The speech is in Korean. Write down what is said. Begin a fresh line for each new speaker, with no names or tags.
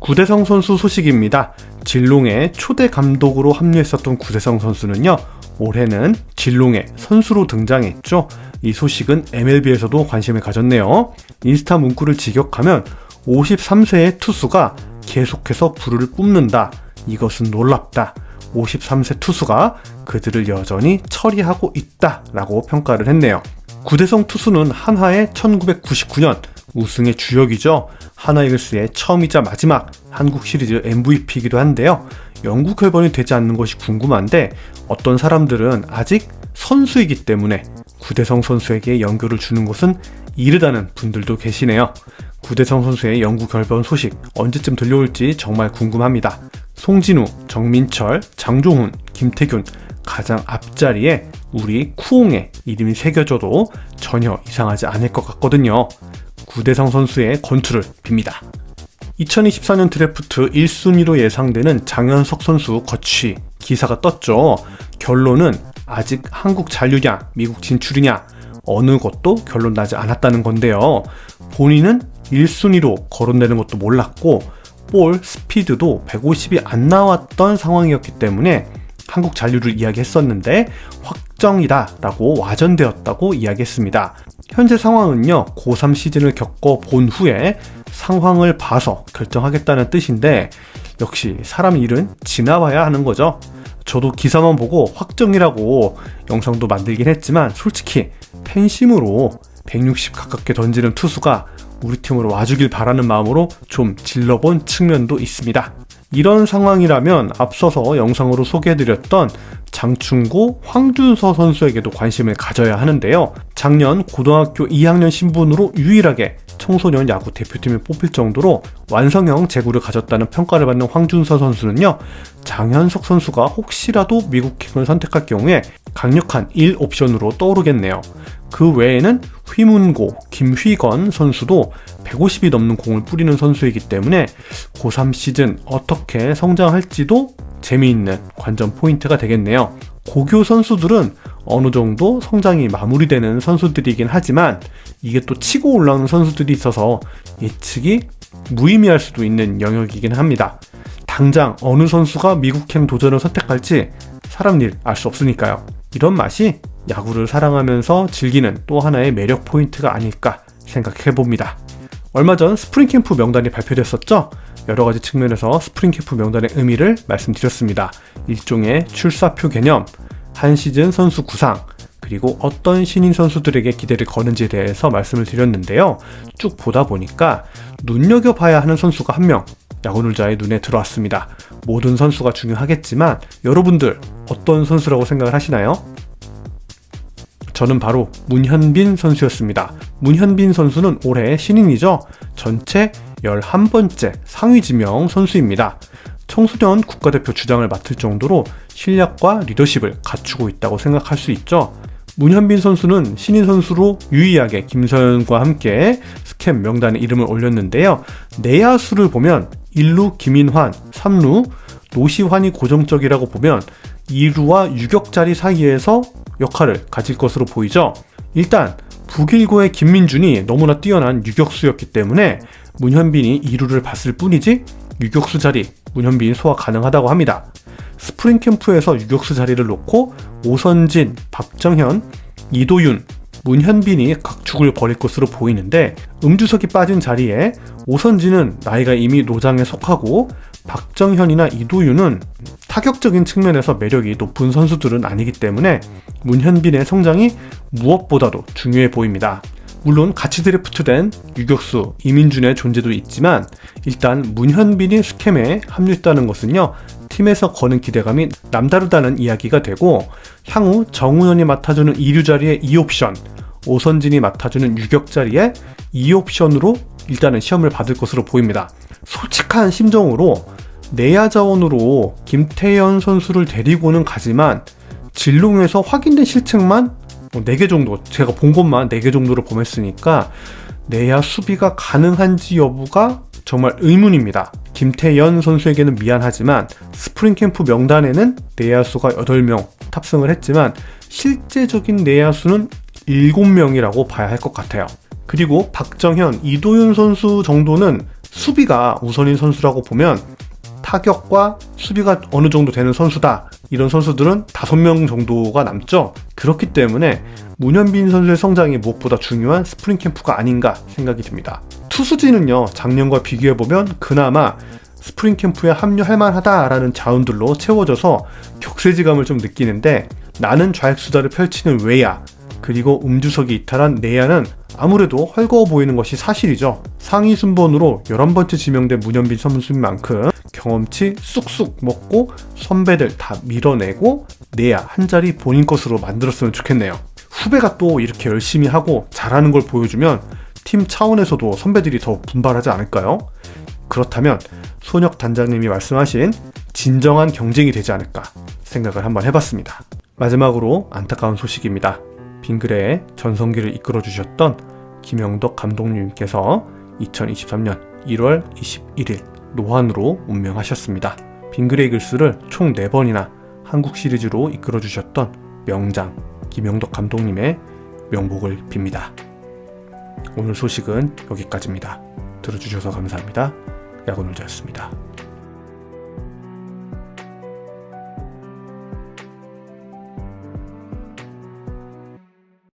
구대성 선수 소식입니다. 진롱의 초대 감독으로 합류했었던 구대성 선수는요, 올해는 진롱의 선수로 등장했죠. 이 소식은 MLB에서도 관심을 가졌네요. 인스타 문구를 직역하면 53세의 투수가 계속해서 불을 뿜는다. 이것은 놀랍다. 53세 투수가 그들을 여전히 처리하고 있다. 라고 평가를 했네요. 구대성 투수는 한화의 1999년 우승의 주역이죠. 하나이글스의 처음이자 마지막 한국 시리즈 MVP이기도 한데요. 영구 결번이 되지 않는 것이 궁금한데 어떤 사람들은 아직 선수이기 때문에 구대성 선수에게 연결을 주는 것은 이르다는 분들도 계시네요. 구대성 선수의 영구 결번 소식 언제쯤 들려올지 정말 궁금합니다. 송진우, 정민철, 장종훈, 김태균 가장 앞자리에 우리 쿠옹의 이름이 새겨져도 전혀 이상하지 않을 것 같거든요. 구대성 선수의 건투를 빕니다. 2024년 드래프트 1순위로 예상되는 장현석 선수 거취 기사가 떴죠. 결론은 아직 한국 잔류냐 미국 진출이냐 어느 것도 결론 나지 않았다는 건데요. 본인은 1순위로 거론되는 것도 몰랐고 볼 스피드도 150이 안 나왔던 상황이었기 때문에 한국 잔류를 이야기했었는데 확정이다 라고 와전되었다고 이야기했습니다. 현재 상황은요, 고3 시즌을 겪어본 후에 상황을 봐서 결정하겠다는 뜻인데 역시 사람 일은 지나봐야 하는 거죠. 저도 기사만 보고 확정이라고 영상도 만들긴 했지만 솔직히 팬심으로 160 가깝게 던지는 투수가 우리 팀으로 와주길 바라는 마음으로 좀 질러본 측면도 있습니다. 이런 상황이라면 앞서서 영상으로 소개해드렸던 장충고 황준서 선수에게도 관심을 가져야 하는데요. 작년 고등학교 2학년 신분으로 유일하게 청소년 야구 대표팀에 뽑힐 정도로 완성형 제구를 가졌다는 평가를 받는 황준서 선수는요, 장현석 선수가 혹시라도 미국행을 선택할 경우에 강력한 1옵션으로 떠오르겠네요. 그 외에는 휘문고, 김휘건 선수도 150이 넘는 공을 뿌리는 선수이기 때문에 고3 시즌 어떻게 성장할지도 재미있는 관전 포인트가 되겠네요. 고교 선수들은 어느 정도 성장이 마무리되는 선수들이긴 하지만 이게 또 치고 올라오는 선수들이 있어서 예측이 무의미할 수도 있는 영역이긴 합니다. 당장 어느 선수가 미국행 도전을 선택할지 사람 일 알 수 없으니까요. 이런 맛이 야구를 사랑하면서 즐기는 또 하나의 매력 포인트가 아닐까 생각해봅니다. 얼마 전 스프링캠프 명단이 발표됐었죠? 여러가지 측면에서 스프링캠프 명단의 의미를 말씀드렸습니다. 일종의 출사표 개념, 한 시즌 선수 구상, 그리고 어떤 신인 선수들에게 기대를 거는지에 대해서 말씀을 드렸는데요. 쭉 보다 보니까 눈여겨봐야 하는 선수가 한 명 야구놀자의 눈에 들어왔습니다. 모든 선수가 중요하겠지만 여러분들 어떤 선수라고 생각을 하시나요? 저는 바로 문현빈 선수였습니다. 문현빈 선수는 올해 신인이죠. 전체 11번째 상위 지명 선수입니다. 청소년 국가대표 주장을 맡을 정도로 실력과 리더십을 갖추고 있다고 생각할 수 있죠. 문현빈 선수는 신인 선수로 유의하게 김서현과 함께 스캠 명단에 이름을 올렸는데요. 내야수를 보면 1루 김인환, 3루 노시환이 고정적이라고 보면 2루와 유격자리 사이에서 역할을 가질 것으로 보이죠. 일단 북일고의 김민준이 너무나 뛰어난 유격수였기 때문에 문현빈이 2루를 봤을 뿐이지 유격수 자리 문현빈이 소화 가능하다고 합니다. 스프링 캠프에서 유격수 자리를 놓고 오선진, 박정현, 이도윤, 문현빈이 각축을 벌일 것으로 보이는데 음주석이 빠진 자리에 오선진은 나이가 이미 노장에 속하고 박정현이나 이도윤은 타격적인 측면에서 매력이 높은 선수들은 아니기 때문에 문현빈의 성장이 무엇보다도 중요해 보입니다. 물론 같이 드래프트된 유격수 이민준의 존재도 있지만 일단 문현빈이 스캠에 합류했다는 것은요, 팀에서 거는 기대감이 남다르다는 이야기가 되고 향후 정우현이 맡아주는 2루 자리에 2옵션, 오선진이 맡아주는 유격 자리에 2옵션으로 일단은 시험을 받을 것으로 보입니다. 솔직한 심정으로 내야 자원으로 김태현 선수를 데리고는 가지만 진롱에서 확인된 실책만 4개 정도, 제가 본 것만 4개 정도를 범했으니까 내야 수비가 가능한지 여부가 정말 의문입니다. 김태현 선수에게는 미안하지만 스프링캠프 명단에는 내야수가 8명 탑승을 했지만 실제적인 내야수는 7명이라고 봐야 할 것 같아요. 그리고 박정현, 이도윤 선수 정도는 수비가 우선인 선수라고 보면 타격과 수비가 어느 정도 되는 선수다, 이런 선수들은 5명 정도가 남죠. 그렇기 때문에 문현빈 선수의 성장이 무엇보다 중요한 스프링 캠프가 아닌가 생각이 듭니다. 투수진은요, 작년과 비교해보면 그나마 스프링 캠프에 합류할 만하다라는 자원들로 채워져서 격세지감을 좀 느끼는데, 나는 좌익수다를 펼치는 외야, 그리고 음주석이 이탈한 내야는 아무래도 헐거워 보이는 것이 사실이죠. 상위 순번으로 11번째 지명된 문현빈 선수인 만큼 경험치 쑥쑥 먹고 선배들 다 밀어내고 내야 한 자리 본인 것으로 만들었으면 좋겠네요. 후배가 또 이렇게 열심히 하고 잘하는 걸 보여주면 팀 차원에서도 선배들이 더 분발하지 않을까요? 그렇다면 손혁 단장님이 말씀하신 진정한 경쟁이 되지 않을까 생각을 한번 해봤습니다. 마지막으로 안타까운 소식입니다. 빙그레의 전성기를 이끌어주셨던 김영덕 감독님께서 2023년 1월 21일 노환으로 운명하셨습니다. 빙그레 이글스를 총 4번이나 한국 시리즈로 이끌어주셨던 명장 김영덕 감독님의 명복을 빕니다. 오늘 소식은 여기까지입니다. 들어주셔서 감사합니다. 야구놀자였습니다.